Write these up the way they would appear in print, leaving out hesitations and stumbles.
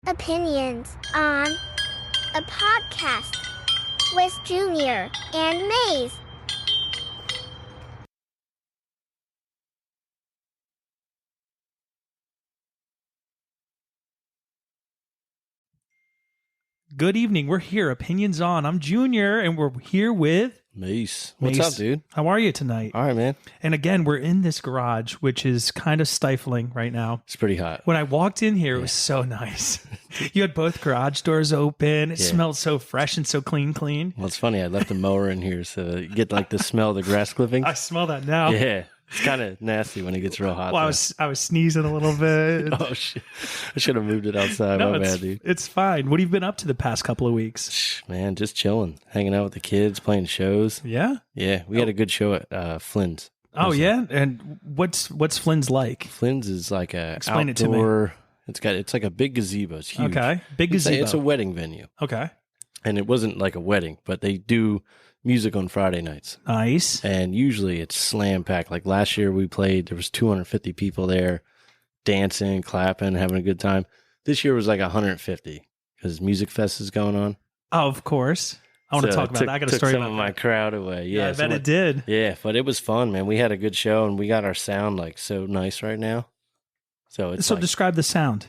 opinions on a podcast with Junior and Mase. Good evening. We're here. Opinions on. I'm Junior, and we're here with Mase. What's Mase. up, dude? How are you tonight? All right, man. And again, we're in this garage, which is kind of stifling right now. It's pretty hot. When I walked in here, it was so nice. You had both garage doors open. It smelled so fresh and so clean. Well, it's funny. I left the mower in here, so you get like the smell of the grass clippings. I smell that now. Yeah. It's kind of nasty when it gets real hot. Well, I was sneezing a little bit. Oh, shit. I should have moved it outside. No, My bad, dude. it's fine. What have you been up to the past couple of weeks? Man, just chilling. Hanging out with the kids, playing shows. Yeah? Yeah. We had a good show at Flynn's. Oh, yeah? And what's Flynn's like? Flynn's is like a Explain outdoor, it to me. It's like a big gazebo. It's huge. Okay. Big gazebo. It's a wedding venue. Okay. And it wasn't like a wedding, but they do music on Friday nights. Nice. And usually it's slam packed. Like last year we played, there was 250 people there dancing, clapping, having a good time. This year was like 150 because Music Fest is going on. Oh, of course. I want to talk about that. I got a story took about some of my that. crowd away. Yeah, I bet it did. Yeah, but it was fun, man. We had a good show and we got our sound like so nice right now. So it's like, describe the sound.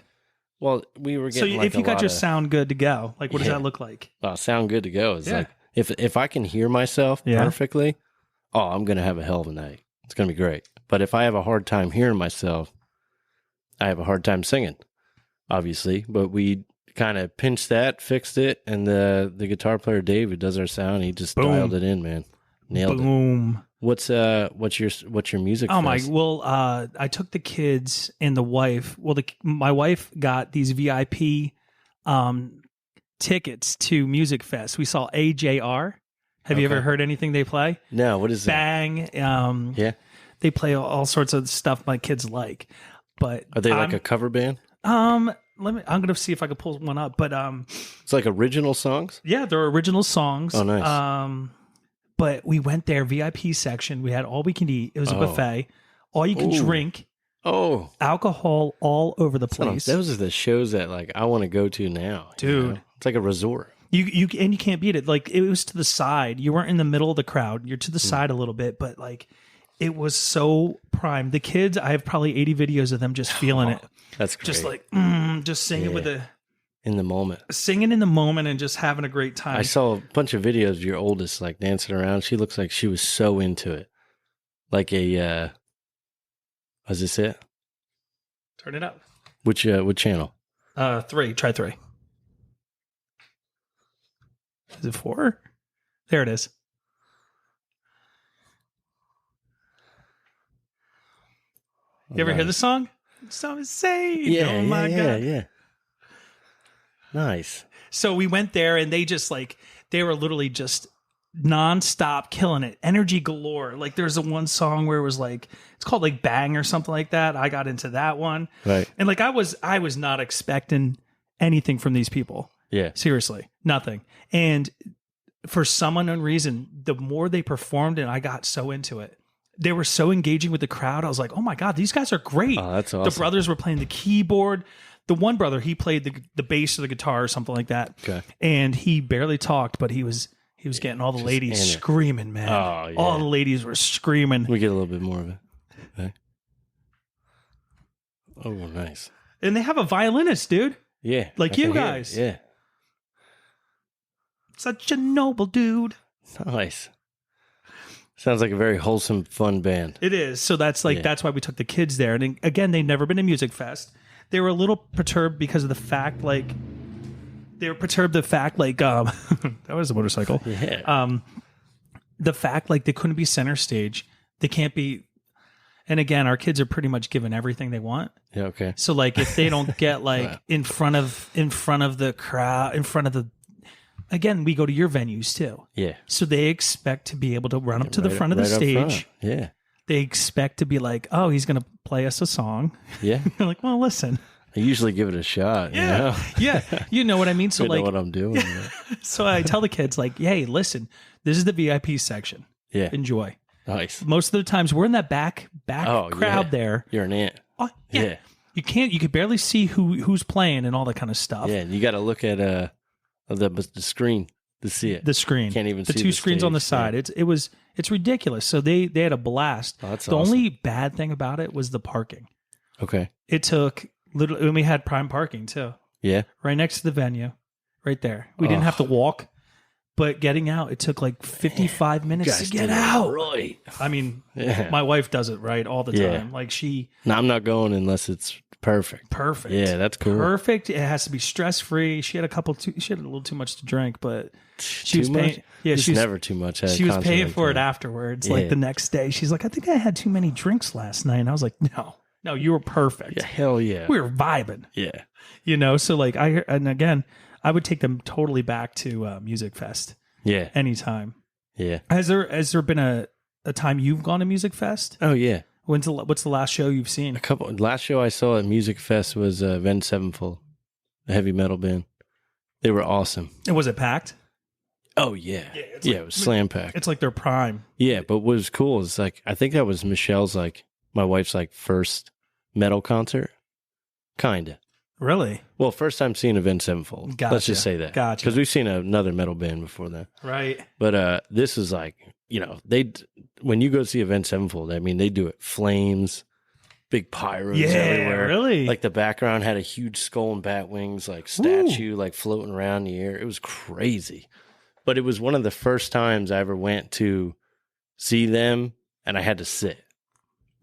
well, we were So getting like if you got your sound good to go, like what does that look like? sound good to go. It's Yeah. like if I can hear myself perfectly, I'm gonna have a hell of a night. It's gonna be great. But if I have a hard time hearing myself, I have a hard time singing, obviously. But we kind of pinched that, fixed it, and the guitar player Dave, who does our sound, he just dialed it in, man. Nailed it. Boom. What's your music? Oh my! fest? Well, I took the kids and the wife. Well, my wife got these VIP tickets to Music Fest. We saw AJR. Have you ever heard anything they play? No, what is that? Bang. Yeah. They play all sorts of stuff my kids like. But Are they like a cover band? I'm gonna see if I can pull one up. But It's like original songs? yeah, they're original songs. Oh, nice. But we went there, VIP section. We had all we can eat. It was a buffet. All you can Ooh. drink. Oh. Alcohol all over the place. Those are the shows that like I want to go to now. Dude. You know? It's like a resort. You can't beat it. Like it was to the side. You weren't in the middle of the crowd. You're to the side a little bit, but like it was so prime. The kids, I have probably 80 videos of them just feeling it. That's great. Just like just singing with in the moment. singing in the moment and just having a great time. I saw a bunch of videos of your oldest like dancing around. She looks like she was so into it. Like a is this it? Turn it up. Which channel? 3. Try 3. Is it 4? There it is. You ever hear the song? So insane. Yeah. Oh my God. Yeah. Nice. So we went there and they just like, they were literally just nonstop killing it. Energy galore. Like there's a one song where it was like, it's called like Bang or something like that. I got into that one. Right. And like I was not expecting anything from these people. Yeah. Seriously. Nothing. And for some unknown reason, the more they performed and I got so into it. They were so engaging with the crowd. I was like, oh my God, these guys are great. Oh, that's awesome. The brothers were playing the keyboard. The one brother, he played the bass or the guitar or something like that. Okay. And he barely talked, but he was getting all the ladies in it. screaming, man. Oh, yeah. All the ladies were screaming. We get a little bit more of it. Okay. Oh, nice. And they have a violinist, dude. Yeah. Like I you can hear it. guys. Yeah. Such a noble dude. Nice. Sounds like a very wholesome, fun band. It is. So that's like, that's why we took the kids there. And again, they'd never been to Music Fest. They were a little perturbed because of the fact, like, that was a motorcycle. Yeah. The fact, like, they couldn't be center stage. They can't be, and again, our kids are pretty much given everything they want. Yeah. Okay. So like, if they don't get like in front of the crowd, again, we go to your venues too. Yeah. So they expect to be able to run up to the front of the right up stage. front. Yeah. They expect to be like, oh, he's going to play us a song. Yeah. You're like, well, listen. I usually give it a shot. Yeah. You know? Yeah. You know what I mean? So I like, know what I'm doing. so I tell the kids like, hey, listen, this is the VIP section. Yeah. Enjoy. Nice. Most of the times we're in that back Oh, crowd yeah. there. You're an ant. Oh, yeah. Yeah. You could barely see who's playing and all that kind of stuff. Yeah, and you got to look at the screen to see it. The screen. Can't even see the two screens stage. on the side. Yeah. It's ridiculous. So they had a blast. Oh, that's the awesome. only bad thing about it was the parking. Okay. It took literally, and we had prime parking too. Yeah. Right next to the venue, right there. We didn't have to walk, but getting out, it took like 55 minutes to get out. Right. I mean, my wife does it right all the time. Like No, I'm not going unless it's perfect. Perfect. Yeah, that's cool. Perfect. It has to be stress free. She had a little too much to drink, but she was paying. Yeah, she's never too much. She was paying for it afterwards. Like the next day, she's like, "I think I had too many drinks last night." And I was like, "No, you were perfect. Yeah, hell yeah, we were vibing." Yeah, So like I would take them totally back to Music Fest. Yeah, anytime. Yeah. Has there been a time you've gone to Music Fest? Oh yeah. What's the last show you've seen? Last show I saw at Music Fest was Avenged Sevenfold, a heavy metal band. They were awesome. And was it packed? Oh yeah, it was slam packed. It's like their prime. Yeah, but what was cool is like I think that was Michelle's my wife's first metal concert, kinda. Really? Well, first time seeing Avenged Sevenfold. Gotcha. Let's just say that. Gotcha. Because we've seen another metal band before that. Right. But this is when you go see Avenged Sevenfold, I mean, they do it flames, big pyros everywhere. Really? Like the background had a huge skull and bat wings, statue, floating around in the air. It was crazy. But it was one of the first times I ever went to see them, and I had to sit.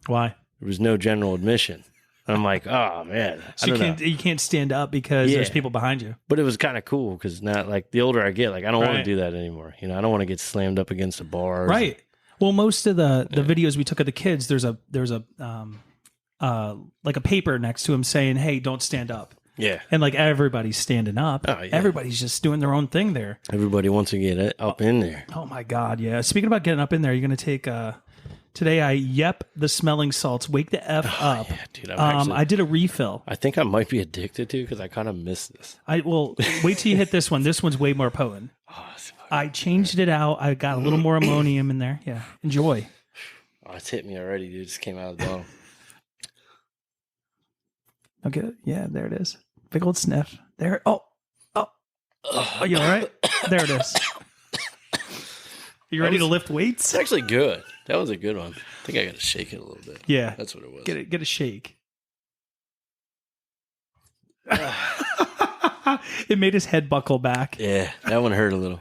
Why? There was no general admission. I'm like, oh man. So you can't stand up because there's people behind you. But it was kind of cool because now, the older I get, I don't want to do that anymore. I don't want to get slammed up against a bar. Right. Well, most of the videos we took of the kids, there's a paper next to him saying, "Hey, don't stand up." Yeah. And everybody's standing up. Oh, yeah. Everybody's just doing their own thing there. Everybody wants to get up in there. Oh my God. Yeah. Speaking about getting up in there, you're going to take today I the smelling salts. Wake the F up. Yeah, dude. I did a refill. I think I might be addicted to because I kind of miss this. Wait till you hit this one. This one's way more potent. I changed it out. I got a little more ammonium in there. Yeah. Enjoy. Oh, it's hit me already, dude. It just came out of the bottle. Okay. Yeah, there it is. Big old sniff. There. Oh, you all right? There it is. You ready to lift weights? It's actually good. That was a good one. I think I got to shake it a little bit. Yeah. That's what it was. Get a shake. It made his head buckle back. Yeah, that one hurt a little.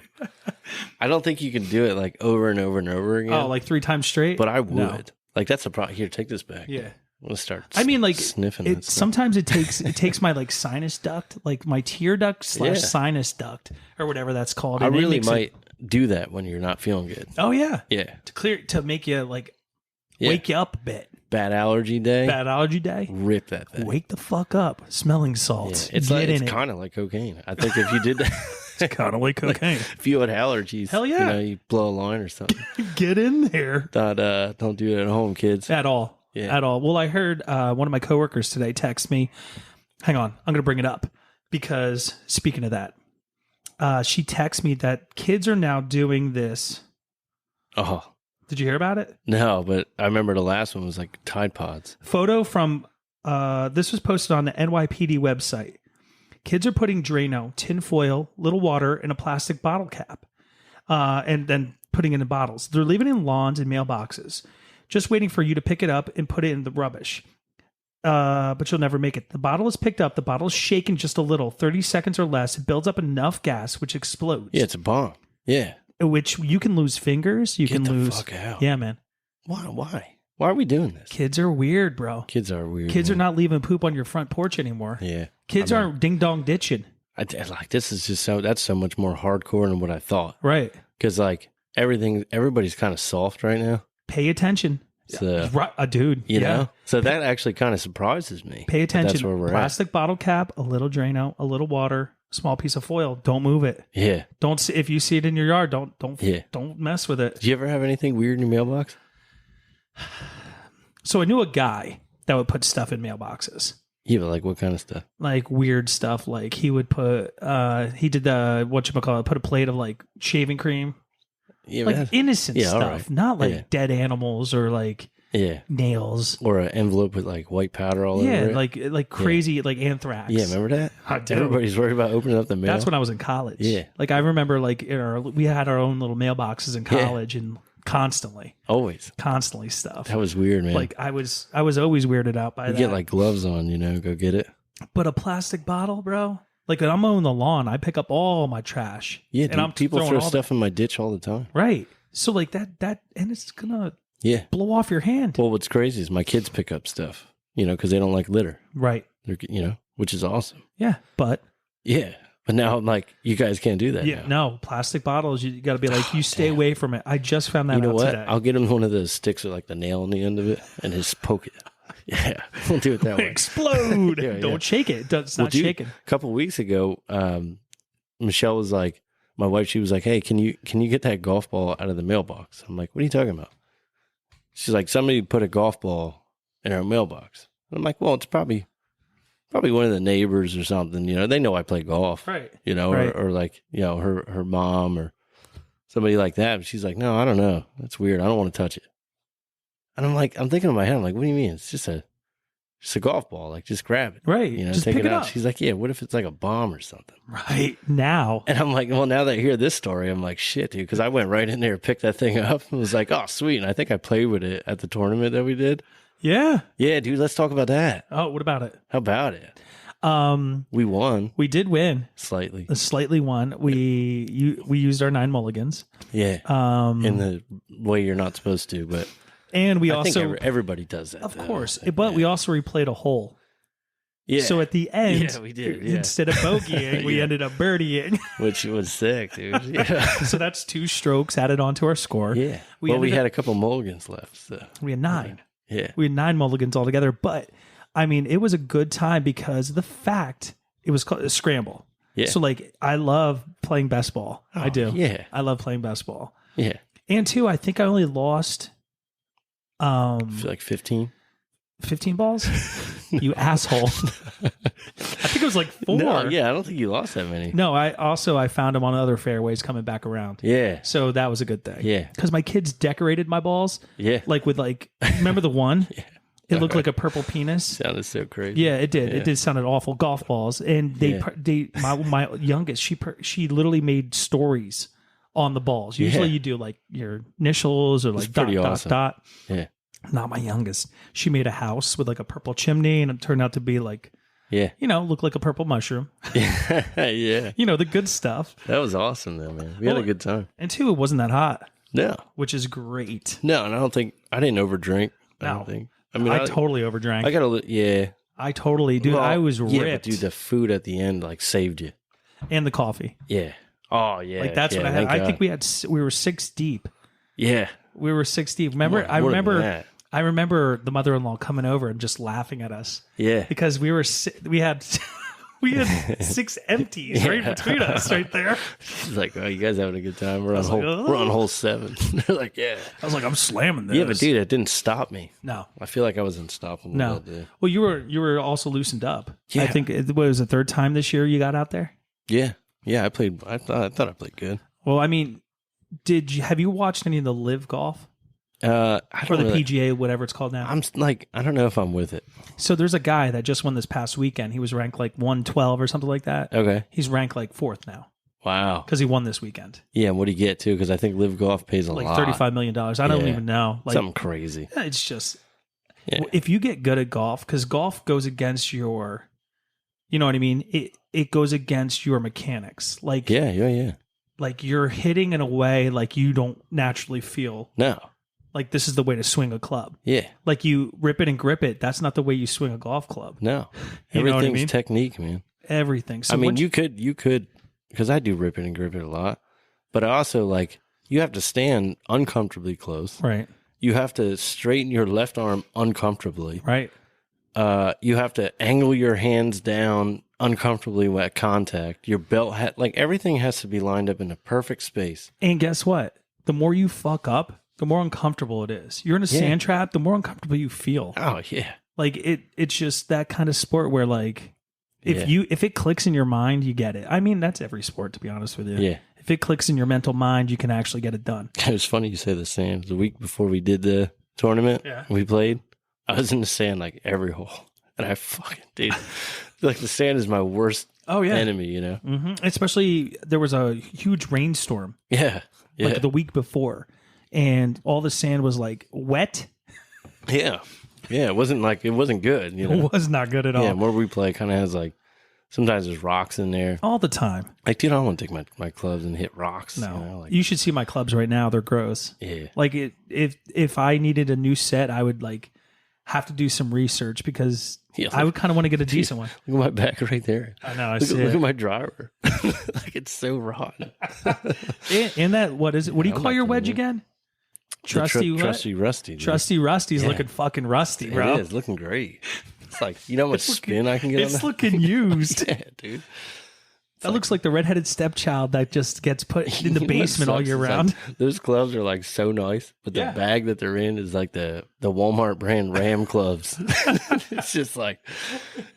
I don't think you can do it over and over and over again. Oh, 3 times straight? But I would. No. That's a problem. Here, take this back. Yeah. I'm gonna start. Sniffing it. Sometimes it takes my sinus duct, my tear duct / sinus duct, or whatever that's called. I really might do that when you're not feeling good. Oh yeah, yeah. To make you wake you up a bit. Bad allergy day. Rip that thing. Wake the fuck up. Smelling salts. Yeah. It's kind of like cocaine. I think if you did that, it's kind of like cocaine. If you had allergies, hell yeah, you blow a line or something. Get in there. Don't do it at home, kids. At all. Yeah. At all. Well, I heard one of my coworkers today text me. Hang on, I'm going to bring it up because speaking of that, she texted me that kids are now doing this. Oh. Did you hear about it? No, but I remember the last one was Tide Pods. Photo from this was posted on the NYPD website. Kids are putting Drano, tin foil, little water in a plastic bottle cap, and then putting it in bottles. They're leaving it in lawns and mailboxes, just waiting for you to pick it up and put it in the rubbish. But you'll never make it. The bottle is picked up. The bottle is shaken just a little, 30 seconds or less. It builds up enough gas, which explodes. Yeah, it's a bomb. Yeah. Which you can lose fingers. You can lose. Fuck out. Yeah, man. Why? Why are we doing this? Kids are weird, bro. Kids are weird. Kids are not leaving poop on your front porch anymore. Yeah. Kids aren't ding dong ditching. This is just that's so much more hardcore than what I thought. Right. Because everybody's kind of soft right now. Pay attention. So, dude. You know? So that actually kind of surprises me. Pay attention. That's where we're Plastic bottle cap, a little Drano, a little water, a small piece of foil. Don't move it. Yeah. If you see it in your yard, don't mess with it. Do you ever have anything weird in your mailbox? So I knew a guy that would put stuff in mailboxes. Yeah, but what kind of stuff? Weird stuff. He would put he did the put a plate of shaving cream. Yeah, innocent stuff, right. not dead animals or Yeah. nails. Or an envelope with like white powder all over it. Yeah, like crazy, like anthrax. Yeah, remember that? I do. Everybody's worried about opening up the mail. That's when I was in college. Yeah. Like I remember like we had our own little mailboxes in college and constantly stuff. That was weird, man. Like I was always weirded out by you that. get like gloves on, go get it. But a plastic bottle, bro. Like when I'm mowing the lawn, I pick up all my trash. Yeah, and people throw stuff in my ditch all the time. Right. So like that and it's gonna blow off your hand. Well, what's crazy is my kids pick up stuff, because they don't like litter. Right. They're, which is awesome. Yeah, but now I'm like, you guys can't do that. Yeah, now. no, plastic bottles. You got to be like, you stay away from it. I just found that out today. I'll get him one of those sticks with like the nail on the end of it and just poke it. Yeah, we'll do it that way. Explode! Don't shake it. It's not shaking. A couple weeks ago, Michelle was like, my wife. She was like, "Hey, can you get that golf ball out of the mailbox?" I'm like, "What are you talking about?" She's like, "Somebody put a golf ball in our mailbox." I'm like, "Well, it's probably one of the neighbors or something. They know I play golf, right? Or like her mom or somebody like that." But she's like, "No, I don't know. That's weird. I don't want to touch it." And I'm thinking in my head, I'm like, "What do you mean? It's just a golf ball. Like, just grab it, right? Just take it out." She's like, "Yeah. What if it's like a bomb or something?" Right now, and I'm like, "Well, now that I hear this story, I'm like, shit, dude." Because I went right in there, picked that thing up, and was like, "Oh, sweet." And I think I played with it at the tournament that we did. Yeah, dude. Let's talk about that. Oh, what about it? How about it? We won. We did win slightly won. We used our 9 mulligans. Yeah. In the way you're not supposed to, but. And I think everybody does that. Of course. But we also replayed a hole. Yeah. So at the end, we did. Instead of bogeying, we ended up birdieing. Which was sick, dude. Yeah. So that's 2 strokes added onto our score. Yeah. We had a couple mulligans left. So. We had 9. Yeah. We had 9 mulligans altogether. But, I mean, it was a good time because of the fact it was called a scramble. Yeah. So, like, I love playing best ball. I do. Yeah. I love playing best ball. Yeah. And, 2, I think I only lost... I feel like 15 balls. You asshole. I think it was like 4. No, I don't think you lost that many. No, I found them on other fairways coming back around. Yeah. So that was a good thing. Yeah. Because my kids decorated my balls. Yeah. Like with remember the one? Yeah. It looked like a purple penis. Sounded so crazy. Yeah, it did. Yeah. It did sound awful. Golf balls. And my youngest, she literally made stories on the balls. Usually you do like your initials or like dot. Yeah. Not my youngest. She made a house with like a purple chimney and it turned out to be like, looked like a purple mushroom. Yeah. The good stuff. That was awesome though, man. We had a good time. And 2, it wasn't that hot. No. Which is great. No, and I didn't overdrink. I don't think. I mean, I totally overdrank. I totally, dude. I was ripped. Yeah, but dude, the food at the end saved you. And the coffee. Yeah. Oh, yeah. Like that's what I had. I think we were 6 deep. Yeah. We were 6 deep. Remember? I remember the mother-in-law coming over and just laughing at us. Yeah. Because we had 6 empties right between us right there. She's like, "Oh, you guys having a good time? We're on hole 7." They're like, "Yeah." I was like, "I'm slamming this." Yeah, but dude, it didn't stop me. No. I feel like I was unstoppable. No. That day. Well, you were also loosened up. Yeah. I think it was the 3rd time this year you got out there. Yeah. Yeah, I thought I played good. Well, I mean, have you watched any of the live golf? I don't or the PGA, whatever it's called now. I'm like, I don't know if I'm with it. So there's a guy that just won this past weekend. He was ranked like 112 or something like that. Okay. He's ranked like 4th now. Wow. Because he won this weekend. Yeah, and what do you get too? Because I think live golf pays a lot. Like $35 million. I don't even know. Like, something crazy. It's just, if you get good at golf, because golf goes against your, you know what I mean? It goes against your mechanics. Like, yeah. Like you're hitting in a way like you don't naturally feel. No. Like this is the way to swing a club. Yeah. Like you rip it and grip it. That's not the way you swing a golf club. No. Everything's technique, man. Everything. So I mean, you could, because I do rip it and grip it a lot, but I also you have to stand uncomfortably close. Right. You have to straighten your left arm uncomfortably. Right. You have to angle your hands down uncomfortably at contact. Your belt, everything has to be lined up in a perfect space. And guess what? The more you fuck up, the more uncomfortable it is. You're in a sand trap, the more uncomfortable you feel. Oh, yeah. Like it's just that kind of sport where if it clicks in your mind, you get it. I mean, that's every sport, to be honest with you. Yeah. If it clicks in your mental mind, you can actually get it done. It was funny you say the sand. The week before we did the tournament. Yeah. We played. I was in the sand like every hole. And I fucking, dude, like the sand is my worst enemy, you know? Mm-hmm. Especially there was a huge rainstorm. Yeah. Yeah. Like the week before. And all the sand was like wet. Yeah. Yeah. It wasn't good, you know? It was not good at all. Yeah. Where we play kind of has like, sometimes there's rocks in there. All the time. Like, dude, I don't want to take my clubs and hit rocks. No. You know? Like, you should see my clubs right now. They're gross. Yeah. Like if I needed a new set, I would like have to do some research because I would kind of want to get a decent one. Look at my back right there. I know. Look at my driver. Like it's so rotten. and that, what is it? What do you call your wedge again? Trusty Rusty. Dude. Trusty Rusty's looking fucking rusty, bro. It is looking great. It's like, you know how much spin I can get on that? It's looking used. Yeah, dude. That looks like the redheaded stepchild that just gets put in the basement all year round. Like, those clubs are like so nice, but the bag that they're in is like the Walmart brand Ram clubs. It's just like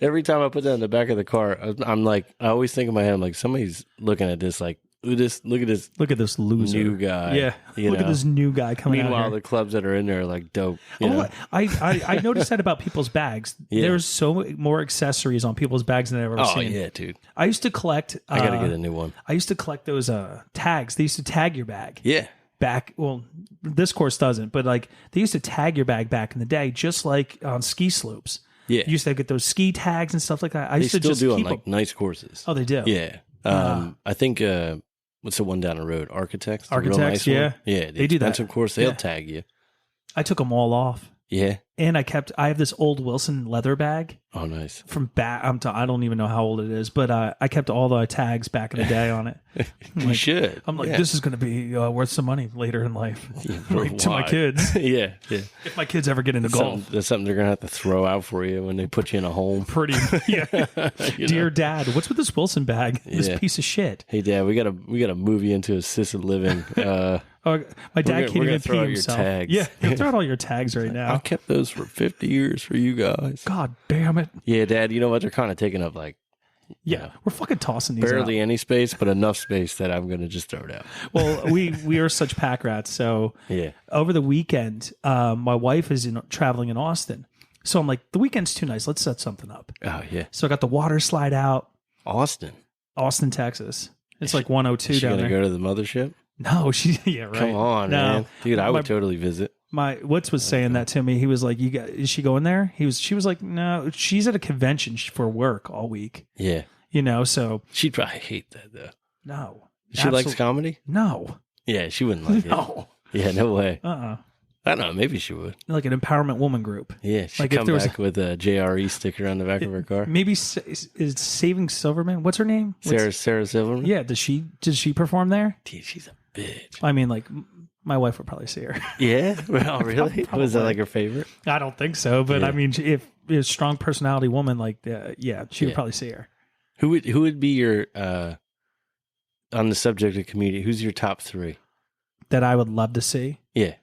every time I put that in the back of the car, I'm like, I always think in my head, I'm like, somebody's looking at this like, look at this loser, new guy. Yeah, look at this new guy coming. Meanwhile, out here. the clubs that are in there are like dope. You know? I noticed that about people's bags. Yeah. There's so more accessories on people's bags than I've ever seen. Oh yeah, dude. I used to collect. I gotta get a new one. I used to collect those tags. They used to tag your bag. Yeah. Back, well, this course doesn't, but like they used to tag your bag back in the day, just like on ski slopes. Yeah. You used to get those ski tags and stuff like that. They still do on like nice courses. Oh, they do. Yeah. I think. What's the one down the road? Architects? Architects, real yeah. nice Yeah, they do that. Expensive course, they'll tag you. I took them all off. Yeah. And I have this old Wilson leather bag. Oh, nice. From back, I don't even know how old it is, but I kept all the tags back in the day on it. You should. I'm like, this is going to be worth some money later in life to my kids. Yeah. If my kids ever get into golf. That's something they're going to have to throw out for you when they put you in a home. Pretty, yeah. Dear Dad, what's with this Wilson bag? This piece of shit. Hey, Dad, we got to move you into assisted living. My dad can't even pee himself. Tags. Yeah, throw out all your tags right now. I kept those for 50 years for you guys. God damn it. Yeah, Dad, you know what? They're kind of taking up like, we're fucking tossing these barely out. Any space, but enough space that I'm going to just throw it out. Well, we are such pack rats. So over the weekend, my wife is traveling in Austin. So I'm like, the weekend's too nice. Let's set something up. Oh, yeah. So I got the water slide out. Austin, Texas. It's like 102 down there. Is she going to go to the mothership? No, right. Come on, man. Dude, I would totally visit. My Woods was saying that to me. He was like, is she going there? She was like, no, she's at a convention for work all week. Yeah. You know, so. She'd probably hate that, though. No. She likes comedy? No. Yeah, she wouldn't like it. No. Yeah, no way. I don't know. Maybe she would. Like an empowerment woman group. Yeah, she'd come back with a JRE sticker on the back of her car. Maybe is Saving Silverman. What's her name? Sarah Silverman? Yeah, does she perform there? Dude, she's a bitch. I mean, like, my wife would probably see her. Yeah? Well, really? Was that like her favorite? I don't think so, but I mean, if a strong personality woman, like, she would probably see her. Who would be your, on the subject of comedy, who's your top 3? That I would love to see? Yeah.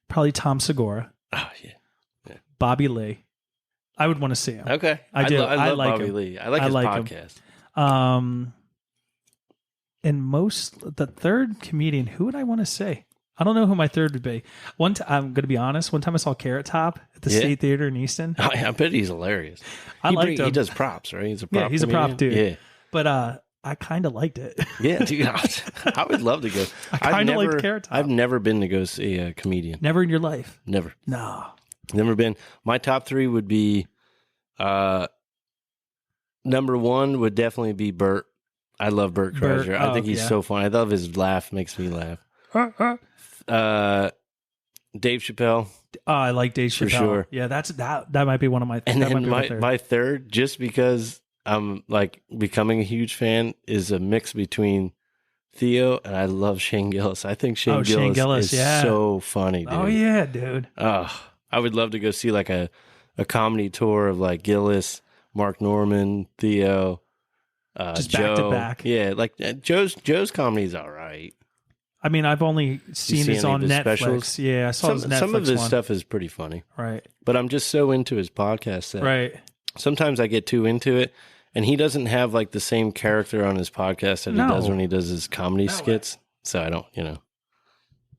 Probably Tom Segura. Oh, yeah. Bobby Lee. I would want to see him. Okay. I do. I love like Bobby him. Lee. I like his podcast. And the third comedian, who would I want to see? I don't know who my third would be. I'm going to be honest. One time I saw Carrot Top at the State Theater in Easton. Oh, yeah, I bet he's hilarious. He does props, right? He's a prop he's comedian. a prop dude. Yeah. But I kind of liked it. Yeah, dude. I would love to go. I kind of liked Carrot Top. I've never been to go see a comedian. Never in your life? Never. No. Never been. My top 3 would be, number 1 would definitely be Bert. I love Bert Kreischer. I think he's so funny. I love his laugh. Makes me laugh. Dave Chappelle. Oh, I like Dave Chappelle. For sure. Yeah, that might be one of my. And then my third, just because I'm like becoming a huge fan, is a mix between Theo and I love Shane Gillis. I think Shane Gillis is so funny, dude. Oh yeah, dude. I would love to go see like a comedy tour of like Gillis, Mark Norman, Theo, just Joe. back to back. Yeah, like Joe's comedy's all right. I mean, I've only seen his on Netflix. Specials? Yeah, I saw his Netflix some of his one. stuff is pretty funny. Right. But I'm just so into his podcast that right. Sometimes I get too into it, and he doesn't have like the same character on his podcast that he does when he does his comedy skits. So I don't,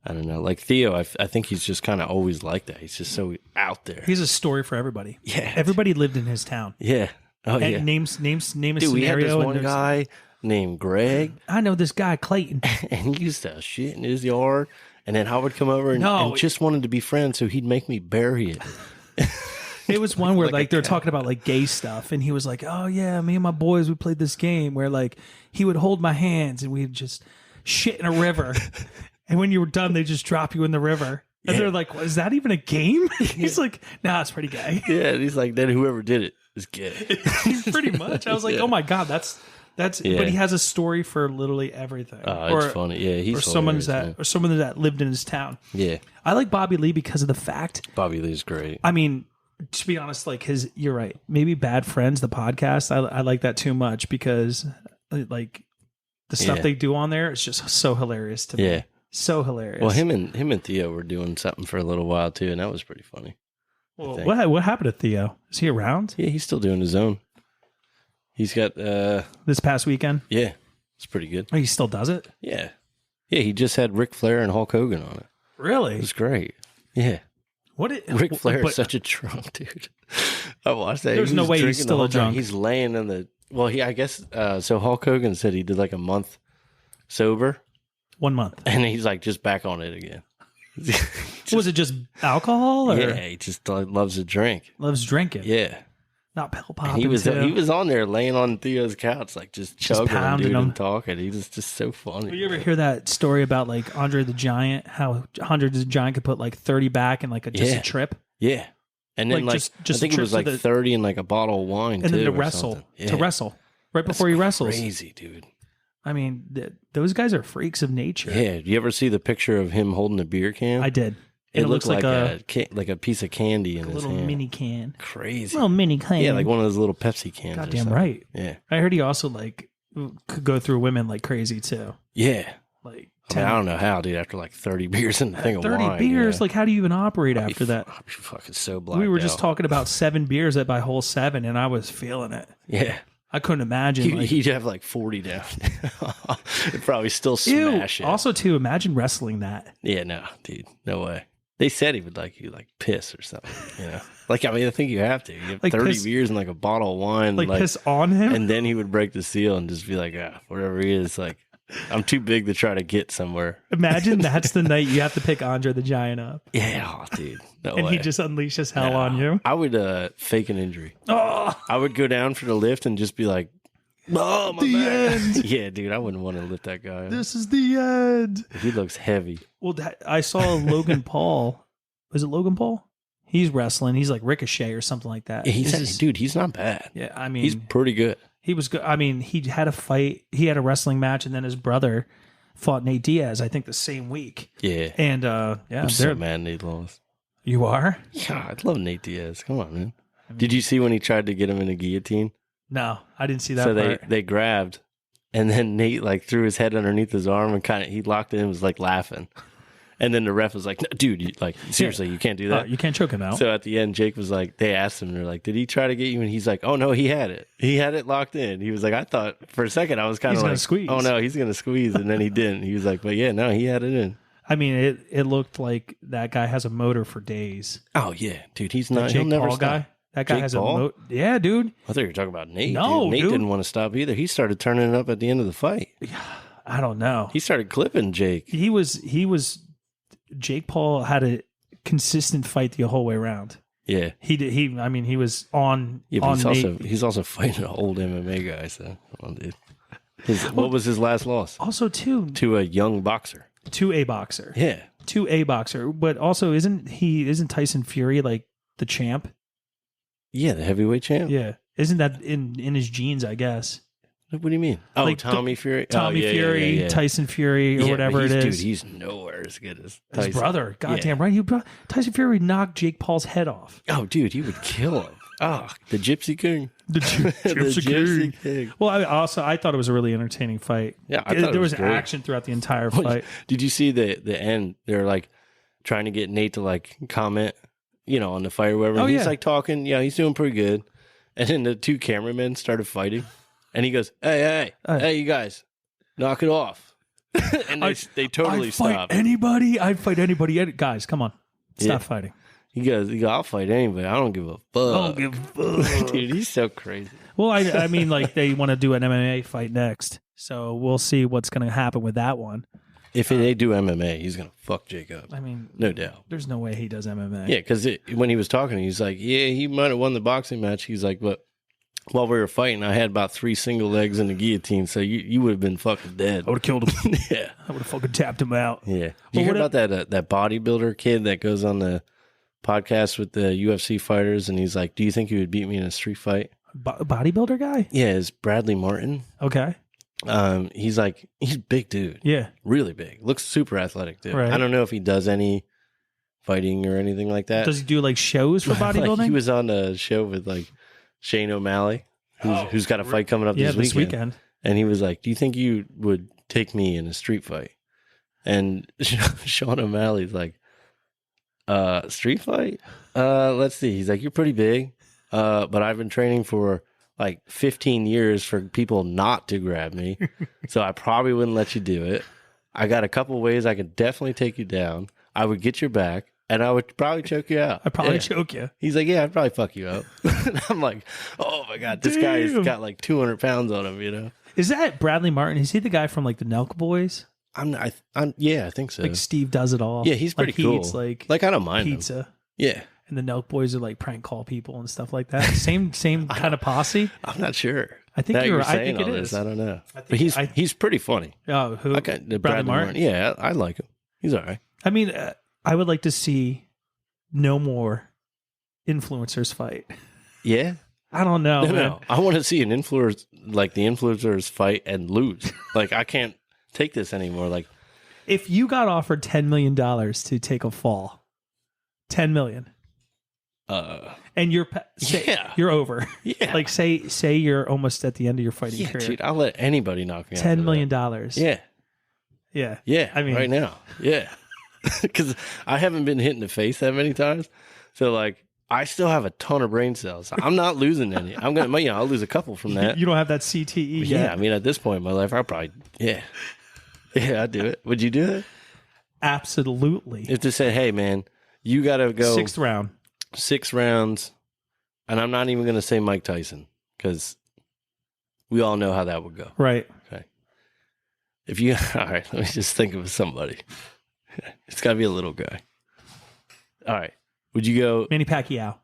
I don't know. Like Theo, I think he's just kind of always like that. He's just so out there. He's a story for everybody. Yeah. Everybody lived in his town. Yeah. Oh, and yeah. Name a Dude, scenario. we had this one guy named Greg. I know this guy, Clayton. And he used to shit in his yard. And then I would come over and just wanted to be friends, so he'd make me bury it. It was one where like they were talking about like gay stuff, and he was like, "Oh yeah, me and my boys we played this game where like he would hold my hands and we'd just shit in a river, and when you were done, they just drop you in the river." And they're like, "Is that even a game?" He's like, "Nah, it's pretty gay." Yeah, and he's like, "Then whoever did it is gay." Pretty much. I was like, "Oh my god, that's." But he has a story for literally everything. It's funny. Yeah, he's someone that lived in his town. Yeah, I like Bobby Lee because of the fact. Bobby Lee's great. I mean, to be honest, like you're right. Maybe Bad Friends, the podcast. I like that too much because like the stuff they do on there is just so hilarious to me. Yeah, so hilarious. Well, him and Theo were doing something for a little while too, and that was pretty funny. Well, what happened to Theo? Is he around? Yeah, he's still doing his own. He's got this past weekend. Yeah, it's pretty good. Oh, he still does it. Yeah, he just had Ric Flair and Hulk Hogan on it. Really? It was great. Yeah. Ric Flair is such a drunk dude. I watched that. There's no way he's still a drunk. He's laying in the. Well, I guess. So Hulk Hogan said he did like a month sober. 1 month, and he's like just back on it again. Was it just alcohol? Or? Yeah, he just loves to drink. Loves drinking. Yeah. Not pill popping. He was on there laying on Theo's couch, like just chugging and talking. He was just so funny. Did you ever hear that story about like Andre the Giant? How Andre the Giant could put like 30 back in like a trip? Yeah, and then like just I think it was like 30 in like a bottle of wine, and then to wrestle right before he wrestles. Crazy, dude. I mean, those guys are freaks of nature. Yeah. Do you ever see the picture of him holding a beer can? I did. It looks like a piece of candy in his hand. A little mini can. Crazy. Little mini can. Yeah, like one of those little Pepsi cans. Goddamn right. Yeah. I heard he also like could go through women like crazy too. Yeah. Like I don't know how, dude. After like 30 beers and a thing of wine. 30 beers? Like how do you even operate after that? I'd be fucking so blacked We were just talking about 7 beers at by hole 7 and I was feeling it. Yeah. I couldn't imagine. He'd have like 40 down. It'd probably still smash it. Also, too, imagine wrestling that. Yeah, no, dude. No way. They said he would like you like piss or something, you know? Like, I mean, I think you have to. You have like 30 beers and like a bottle of wine. Like piss on him? And then he would break the seal and just be like, whatever he is, like, I'm too big to try to get somewhere. Imagine that's the night you have to pick Andre the Giant up. Yeah, dude. No and way. He just unleashes hell on you. I would fake an injury. Oh. I would go down for the lift and just be like, oh, my the back. end. Yeah, dude, I wouldn't want to lift that guy up. This is the end. He looks heavy. Well, I saw Logan Paul. Was it Logan Paul? He's wrestling. He's like Ricochet or something like that. Yeah, he's not bad. Yeah, I mean, he's pretty good. He was good. I mean, he had a fight. He had a wrestling match, and then his brother fought Nate Diaz, I think, the same week. Yeah. And, I'm so mad Nate lost. You are? Yeah, I love Nate Diaz. Come on, man. Did you see when he tried to get him in a guillotine? No, I didn't see that part. So they grabbed, and then Nate like threw his head underneath his arm and he locked it and was like laughing. And then the ref was like, no, dude, seriously, you can't do that. You can't choke him out. So at the end, Jake was like, they asked him, they're like, did he try to get you? And he's like, oh, no, he had it. He had it locked in. He was like, I thought for a second, I was kind of like, squeeze. Oh, no, he's going to squeeze. And then he didn't. He was like, but yeah, no, he had it in. I mean, it looked like that guy has a motor for days. Oh, yeah, dude, he's not. Jake he'll never Paul stop. guy? That guy Jake has Paul? a motor. Yeah, dude. I thought you were talking about Nate. No, Nate dude. didn't want to stop either. He started turning it up at the end of the fight. I don't know. He started clipping Jake. He was. Jake Paul had a consistent fight the whole way around. Yeah, he did. I mean, he was on. Yeah, but on he's also fighting an old MMA guy. So, come on, dude. What was his last loss? Also, to a young boxer. To a boxer. Yeah, to a boxer. But also, isn't Tyson Fury like the champ? Yeah, the heavyweight champ. Yeah, isn't that in his genes? I guess. What do you mean? Oh, like Tommy Fury? Fury, yeah. Tyson Fury, or whatever it is. Dude, he's nowhere as good as Tyson. His brother. Goddamn right. Tyson Fury knocked Jake Paul's head off. Oh, dude, he would kill him. Oh, the Gypsy King. The Gypsy King. Well, I thought it was a really entertaining fight. Yeah, I thought there was great. action throughout the entire fight. Did you see the end? They're like trying to get Nate to like comment, on the fight or whatever. Oh, he's like talking. Yeah, he's doing pretty good. And then the two cameramen started fighting. And he goes, hey, you guys, knock it off. And they totally I'd fight stopped. anybody. I'd fight anybody. Guys, come on. Stop fighting. He goes, I'll fight anybody. I don't give a fuck. Dude, he's so crazy. Well, I mean, like, they want to do an MMA fight next. So we'll see what's going to happen with that one. If they do MMA, he's going to fuck Jake up. I mean, no doubt. There's no way he does MMA. Yeah, because when he was talking, he's like, yeah, he might have won the boxing match. He's like, but while we were fighting, I had about 3 single legs in the guillotine, so you would have been fucking dead. I would have killed him. Yeah. I would have fucking tapped him out. Yeah. Did you hear about that bodybuilder kid that goes on the podcast with the UFC fighters, and he's like, do you think you would beat me in a street fight? Bodybuilder guy? Yeah, it's Bradley Martin. Okay. He's a big dude. Yeah. Really big. Looks super athletic, dude. Right. I don't know if he does any fighting or anything like that. Does he do like shows for bodybuilding? Like, he was on a show with like Shane O'Malley, who's got a fight coming up this weekend. And he was like, do you think you would take me in a street fight? And Sean O'Malley's like, street fight? Let's see. He's like, you're pretty big, but I've been training for like 15 years for people not to grab me. So I probably wouldn't let you do it. I got a couple ways I could definitely take you down. I would get your back, and I would probably choke you out. I'd probably choke you. He's like, yeah, I'd probably fuck you up. And I'm like, oh my God, this guy's got like 200 pounds on him, you know? Is that Bradley Martin? Is he the guy from like the Nelk Boys? Yeah, I think so. Like Steve Does It All. Yeah, he's pretty cool. He eats like I don't mind pizza. Him. Yeah. And the Nelk Boys are like prank call people and stuff like that. Same kind of posse. I'm not sure. I think you're right. I think it is. is. I don't know. But he's pretty funny. Oh, who? Bradley Martin. Yeah, I like him. He's all right. I mean, I would like to see no more influencers fight. Yeah. I don't know. No. I want to see an influencer, like the influencers fight and lose. Like, I can't take this anymore. Like, if you got offered $10 million to take a fall, $10 million. And you're over. Yeah. Like say you're almost at the end of your fighting career. Dude, I'll let anybody knock me out. $10 million. Yeah. Yeah. Yeah. I mean, right now. Yeah. Because I haven't been hit in the face that many times. So like, I still have a ton of brain cells. I'm not losing any. I'm gonna, I'll lose a couple from that. You don't have that CTE yet. Yeah. I mean, at this point in my life, I'll probably, yeah, I'd do it. Would you do it? Absolutely. If they said, hey man, you got to go 6th round. 6 rounds, and I'm not even going to say Mike Tyson because we all know how that would go. Right. Okay. If you, all right, let me just think of somebody. It's got to be a little guy. All right. Would you go? Manny Pacquiao.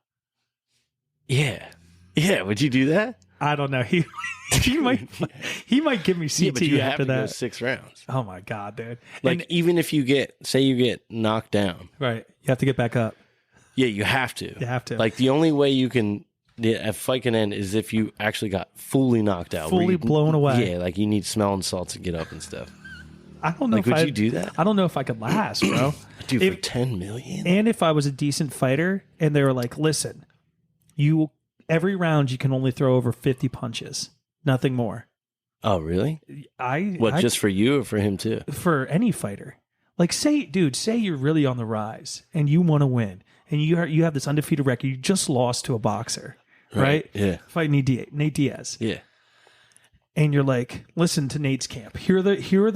Yeah. Yeah. Would you do that? I don't know. He might give me CT but you after have to that. go 6 rounds. Oh my God, dude. Like, even if you get knocked down. Right. You have to get back up. Yeah, you have to. You have to. Like, the only way you can, a fight can end is if you actually got fully knocked out. Fully blown away. Yeah, like you need smelling salts to get up and stuff. I don't know like, would you do that? I don't know if I could last, bro. Dude, for $10 million? And if I was a decent fighter and they were like, listen, every round you can only throw over 50 punches. Nothing more. Oh, really? What, just for you or for him too? For any fighter. Like, say you're really on the rise and you want to win. And you have this undefeated record. You just lost to a boxer, right? Yeah. Fighting Nate Diaz. Yeah. And you're like, listen to Nate's camp. Here are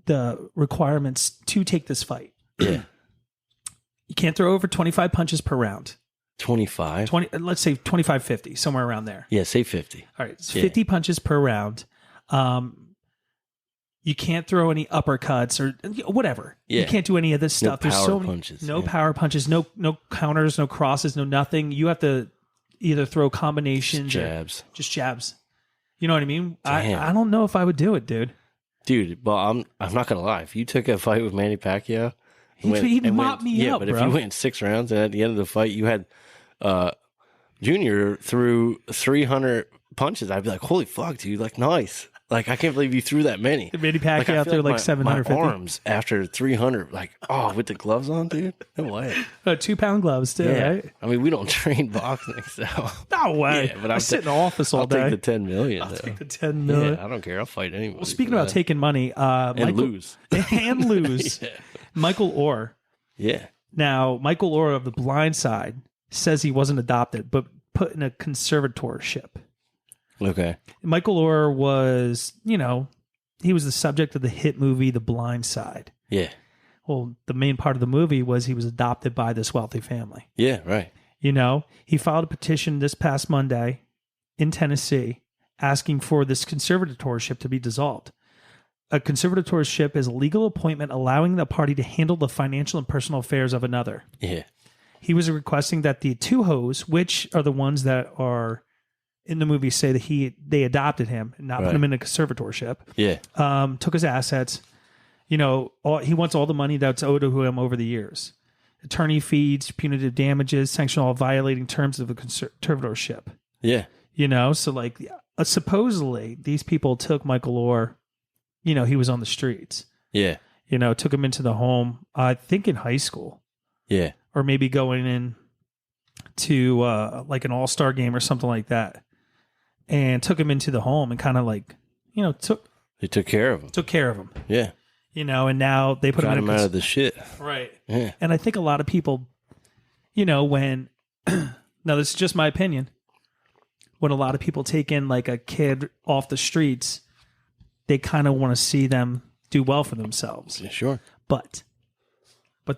the requirements to take this fight. Yeah. You can't throw over 25 punches per round. 25? 20. Let's say 25, 50, somewhere around there. Yeah, say 50. All right. It's 50 punches per round. You can't throw any uppercuts or whatever. Yeah. You can't do any of this stuff. No There's power so many punches. power punches, no counters, no crosses, no nothing. You have to either throw combinations, just jabs. You know what I mean? I don't know if I would do it, dude. Dude, well, I'm not gonna lie. If you took a fight with Manny Pacquiao, he'd mop me up, but bro. if you went 6 rounds and at the end of the fight you had Junior threw 300 punches, I'd be like, holy fuck, dude! Like, nice. Like, I can't believe you threw that many. Manny Pacquiao threw like 750. My arms after 300, like, with the gloves on, dude. No way. 2-pound gloves too, right? I mean, we don't train boxing, so no way. Yeah, but I sit in the office all day. I'll take the 10 million. I'll take the 10 million. Yeah, I don't care. I'll fight anybody. Well, speaking about taking money, and lose. Yeah. Michael Orr. Yeah. Now, Michael Orr of The Blind Side says he wasn't adopted, but put in a conservatorship. Okay. Michael Orr was, he was the subject of the hit movie The Blind Side. Yeah. Well, the main part of the movie was he was adopted by this wealthy family. Yeah, right. You know, he filed a petition this past Monday in Tennessee asking for this conservatorship to be dissolved. A conservatorship is a legal appointment allowing the party to handle the financial and personal affairs of another. Yeah. He was requesting that the two hoes, which are the ones that are in the movie, say that they adopted him and not put him in a conservatorship. Yeah. Took his assets. You know, he wants all the money that's owed to him over the years. Attorney fees, punitive damages, sanction all violating terms of the conservatorship. Yeah. You know, so like supposedly these people took Michael Orr, you know, he was on the streets. Yeah. You know, took him into the home, I think in high school. Yeah. Or maybe going in to like an all-star game or something like that. And took him into the home and kind of like, you know, They took care of him. Took care of him. Yeah. You know, and now they put Got him him out of the shit. Right. Yeah. And I think a lot of people, you know, when, now this is just my opinion, when a lot of people take in like a kid off the streets, they kind of want to see them do well for themselves. Yeah, sure. But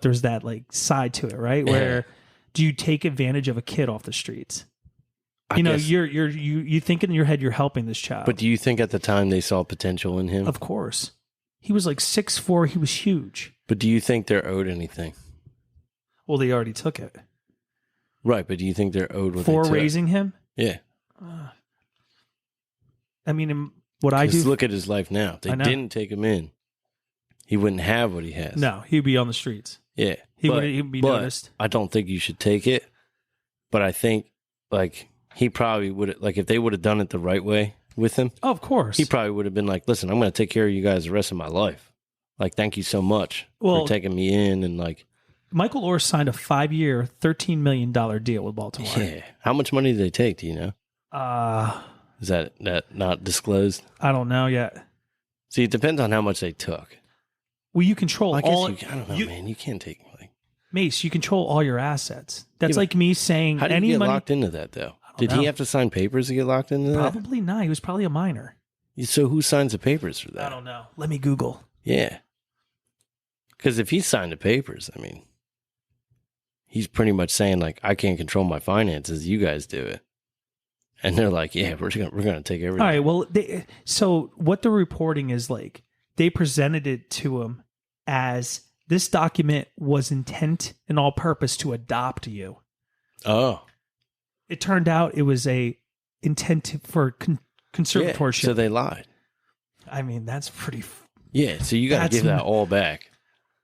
there's that like side to it, right? Where do you take advantage of a kid off the streets? You know, you think in your head you're helping this child. But do you think at the time they saw potential in him? Of course. He was like 6'4", he was huge. But do you think they're owed anything? Well, they already took it. Right, but do you think they're owed what for they took? raising him? Yeah. I mean, what I do... Just look at his life now. If they didn't take him in, he wouldn't have what he has. No, he'd be on the streets. Yeah. He'd be noticed. I don't think you should take it. But I think, like, he probably would have, like, if they would have done it the right way with him. Oh, of course. He probably would have been like, listen, I'm going to take care of you guys the rest of my life. Like, thank you so much for taking me in. And, like, Michael Orr signed a 5-year, $13 million deal with Baltimore. Yeah. How much money did they take? Do you know? Is that not disclosed? I don't know yet. See, it depends on how much they took. Well, you control all... I don't know, man. You can't take... like Mase, you control all your assets. That's like me saying... How did he get locked into that, though? Did he have to sign papers to get locked into that? Probably not. He was probably a minor. So who signs the papers for that? I don't know. Let me Google. Yeah. Because if he signed the papers, I mean, he's pretty much saying, like, I can't control my finances. You guys do it. And they're like, yeah, we're gonna take everything. All right. Well, so what the reporting is like, they presented it to him as this document was intent and all purpose to adopt you. Oh. It turned out it was a intent for conservatorship. Yeah, so they lied. I mean, that's pretty... Yeah, so you got to give that all back.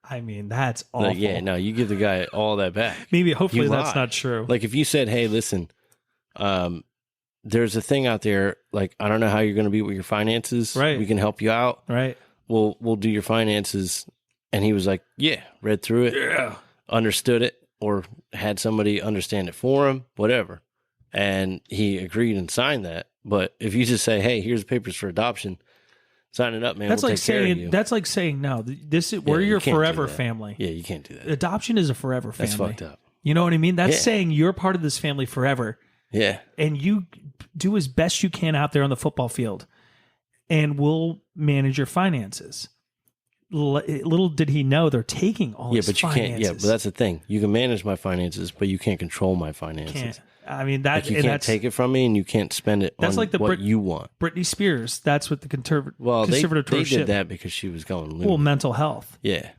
I mean, that's awful. Like, yeah, no, you give the guy all that back. Maybe, hopefully that's not true. Like, if you said, hey, listen, there's a thing out there, like, I don't know how you're going to be with your finances. Right. We can help you out. Right. We'll do your finances. And he was like, yeah, read through it, understood it, or had somebody understand it for him, whatever. And he agreed and signed that. But if you just say, hey, here's the papers for adoption, sign it up, man. That's we'll like take care of saying you. That's like saying no. This is we're your forever family. Yeah, you can't do that. Adoption is a forever family. That's fucked up. You know what I mean? That's saying you're part of this family forever. Yeah. And you do as best you can out there on the football field, and we'll manage your finances. Little did he know they're taking all his finances. Can't. Yeah, but that's the thing. You can manage my finances, but you can't control my finances. Can't. I mean, that like you can't take it from me, and you can't spend it on like what you want. Britney Spears. That's what the conservatorship. They did that because she was going loony. Well, mental health. Yeah.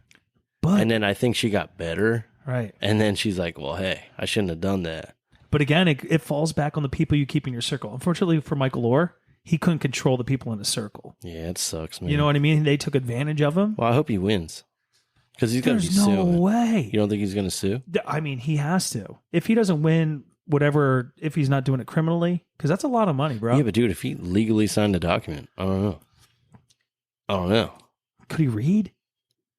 But, and then I think she got better. Right. And then she's like, well, hey, I shouldn't have done that. But again, it falls back on the people you keep in your circle. Unfortunately for Michael Orr, he couldn't control the people in his circle. Yeah, it sucks, man. You know what I mean? They took advantage of him. Well, I hope he wins. Because he's going to be suing. There's no way. You don't think he's going to sue? I mean, he has to. If he doesn't win, whatever, if he's not doing it criminally, because that's a lot of money, bro. Yeah, but dude, if he legally signed the document, I don't know. Could he read?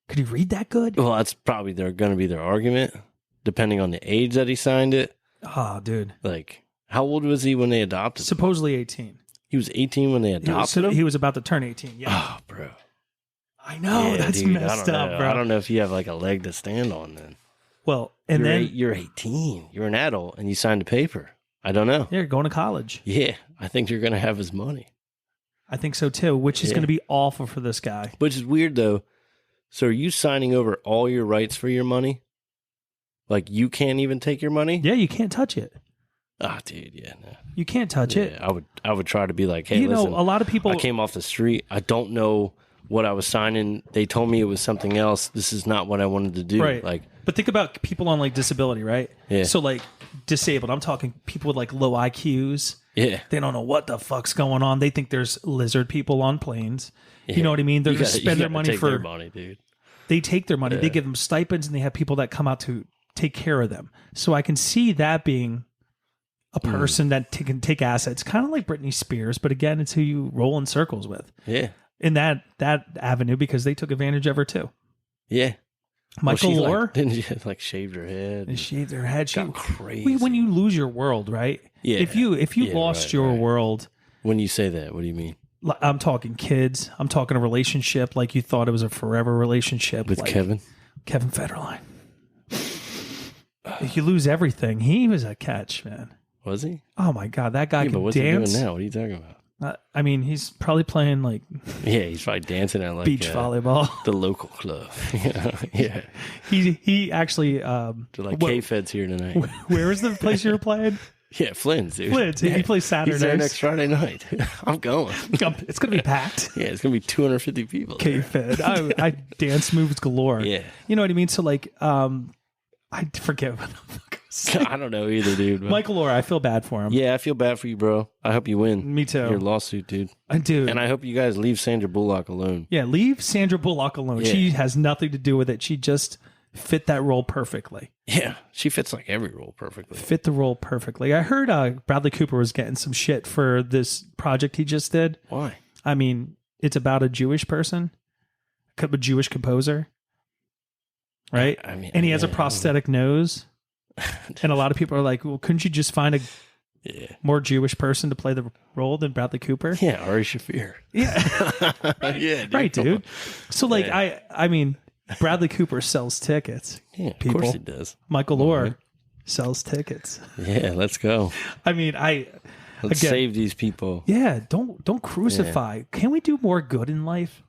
Could he read that good? Well, that's probably going to be their argument, depending on the age that he signed it. Oh, dude. Like, how old was he when they adopted him? Supposedly 18. He was 18 when they adopted him? He was about to turn 18, yeah. Oh, bro. I know, that's dude, messed up, bro. I don't know if you have like a leg to stand on then. Well, and you're 18. You're an adult and you signed a paper. I don't know. Yeah, you're going to college. Yeah, I think you're going to have his money. I think so too, which is going to be awful for this guy. Which is weird though. So are you signing over all your rights for your money? Like you can't even take your money? Yeah, you can't touch it. Ah, dude, yeah, no. You can't touch it. I would try to be like, hey, listen, a lot of people. I came off the street. I don't know what I was signing. They told me it was something else. This is not what I wanted to do. Right. Like, but think about people on like disability, right? Yeah. So like disabled. I'm talking people with like low IQs. Yeah. They don't know what the fuck's going on. They think there's lizard people on planes. Yeah. You know what I mean? They're going to spend their money for their money, dude. They take their money. Yeah. They give them stipends, and they have people that come out to take care of them. So I can see that being a person that can take assets, kind of like Britney Spears, but again, it's who you roll in circles with. Yeah. In that avenue, because they took advantage of her too. Yeah. Michael Lore didn't she like shaved her head? And shaved her head. She got crazy. When you lose your world, right? Yeah. If you lost your world. When you say that, what do you mean? I'm talking kids. I'm talking a relationship like you thought it was a forever relationship with like Kevin Federline. If you lose everything, he was a catch, man. Was he? Oh my God, that guy can what's dance. He doing now? What are you talking about? I mean, he's probably playing like he's probably dancing at like beach volleyball, the local club. Yeah, he actually like K-Fed's here tonight. Where is the place you were playing? Yeah, Flynn's, dude. Flynn's. Yeah. He plays Saturdays. He's there next Friday night. I'm going. It's gonna be packed. Yeah, it's gonna be 250 people. K-Fed. I dance moves galore. Yeah, you know what I mean. So like, I forget what the fuck I was saying. I don't know either, dude. But Michael Lore, I feel bad for him. Yeah, I feel bad for you, bro. I hope you win. Me too. Your lawsuit, dude. I do. And I hope you guys leave Sandra Bullock alone. Yeah, leave Sandra Bullock alone. Yeah. She has nothing to do with it. She just fit that role perfectly. Yeah, she fits like every role perfectly. Fit the role perfectly. I heard Bradley Cooper was getting some shit for this project he just did. Why? I mean, it's about a Jewish person, a Jewish composer, right? I mean, and he has a prosthetic nose. And a lot of people are like, well, couldn't you just find a more Jewish person to play the role than Bradley Cooper? Yeah, Ari Shaffir. Yeah. Yeah, dude. Right, dude. So like, I mean, Bradley Cooper sells tickets. Yeah, of course he does. Michael Lore sells tickets. Yeah, let's go. I mean, let's save these people. Yeah, don't crucify. Yeah. Can we do more good in life?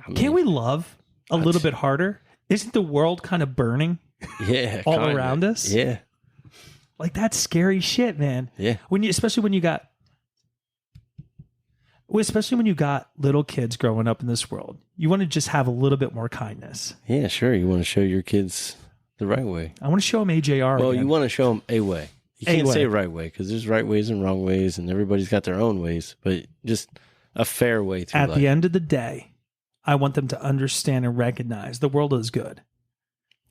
I mean, can we love a little bit harder? Isn't the world kind of burning? Yeah, all around us. Yeah, like that's scary shit, man. Yeah, especially when you got little kids growing up in this world, you want to just have a little bit more kindness. Yeah, sure. You want to show your kids the right way. I want to show them AJR. Well, again. you want to show them a way. You can't say right way because there's right ways and wrong ways, and everybody's got their own ways. But just a fair way through life. At the end of the day, I want them to understand and recognize the world is good.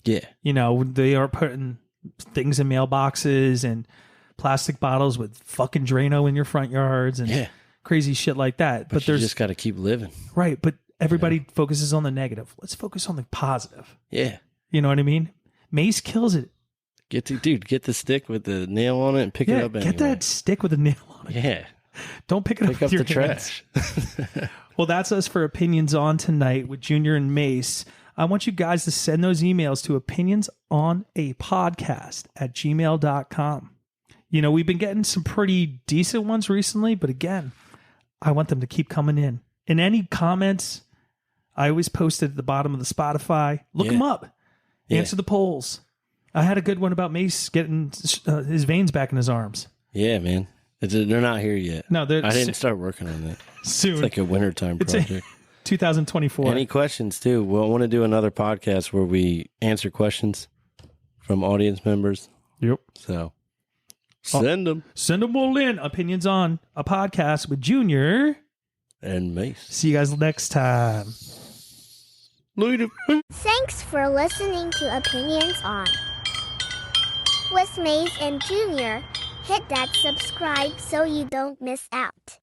Yeah. You know, they are putting things in mailboxes and plastic bottles with fucking Drano in your front yards and crazy shit like that. But you just got to keep living. Right. But everybody focuses on the negative. Let's focus on the positive. Yeah. You know what I mean? Mase kills it. Get the stick with the nail on it and pick it up anyway. Get that stick with a nail on it. Yeah. Don't pick it up with your trash. Well, that's us for Opinions On tonight with Junior and Mase. I want you guys to send those emails to opinionsonapodcast@gmail.com. You know, we've been getting some pretty decent ones recently, but again, I want them to keep coming in. And any comments, I always post it at the bottom of the Spotify. Look them up. Answer the polls. I had a good one about Mase getting his veins back in his arms. Yeah, man. They're not here yet. No, I didn't start working on that. Soon. It's like a wintertime project. 2024. Any questions too? We'll want to do another podcast where we answer questions from audience members. Yep. So send them. Send them all in. Opinions On a podcast with Junior and Mase. See you guys next time. Later. Thanks for listening to Opinions On with Mase and Junior. Hit that subscribe so you don't miss out.